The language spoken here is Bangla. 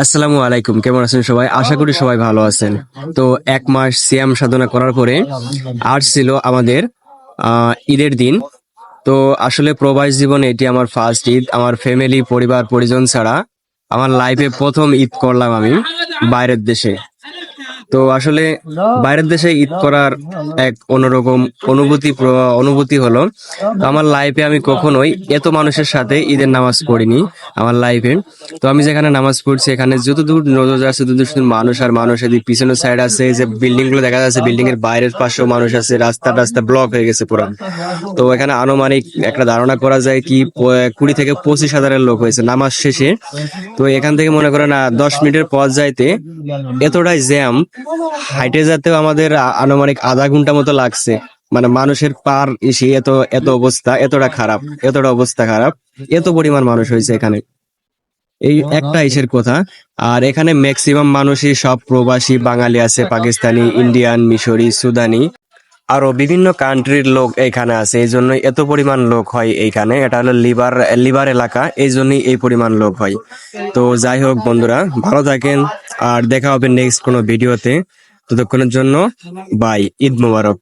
আসসালামু আলাইকুম, কেমন আছেন সবাই? আশা করি সবাই ভালো আছেন। তো 1 মাস সিয়াম সাধনা করার পরে আর ছিল আমাদের ঈদের দিন। তো আসলে প্রবাস জীবনে এটি আমার ফার্স্ট ঈদ। আমার ফ্যামিলি পরিবার পরিজন ছাড়া আমার লাইফে প্রথম ঈদ করলাম আমি বাইরের দেশে। তো আসলে বাইরের দেশে ঈদ করার এক অন্যরকম অনুভূতি হলো। তো আমার লাইফে আমি কখনোই এত মানুষের সাথে ঈদের নামাজ পড়িনি আমার লাইফে। তো আমি যেখানে নামাজ পড়ছি এখানে যতদূর নজর যাচ্ছে ততদূর শুধু মানুষ আর মানুষ। এদিকে পিছনের সাইড আছে যে বিল্ডিং গুলো দেখা যাচ্ছে, বিল্ডিং এর বাইরের পাশেও মানুষ আছে, রাস্তা ব্লক হয়ে গেছে পুরো। তো এখানে আনুমানিক একটা ধারণা করা যায় কি 20 থেকে 25 হাজারের লোক হয়েছে নামাজ শেষে। তো এখান থেকে মনে করেন 10 মিনিটের পথ যাইতে এতটাই জ্যাম, হাইটে যেতেও আমাদের আনুমানিক আধা ঘন্টা মতো লাগছে। মানে মানুষের পার এসে এত এত অবস্থা, এতটা অবস্থা খারাপ, এত পরিমাণ মানুষ হয়েছে এখানে। এই একটা ইসের কথা। আর এখানে ম্যাক্সিমাম মানুষই সব প্রবাসী বাঙালি আছে, পাকিস্তানি, ইন্ডিয়ান, মিশরি, সুদানি, আরো বিভিন্ন কান্ট্রির লোক এখানে আছে। এই জন্য এত পরিমাণ লোক হয় এইখানে। এটা হলো লিভার লিভার এলাকা, এই জন্যই এই পরিমাণ লোক হয়। তো যাই হোক বন্ধুরা, ভালো থাকেন আর দেখা হবে নেক্সট কোনো ভিডিওতে। ততক্ষণের জন্য বাই, ঈদ মোবারক।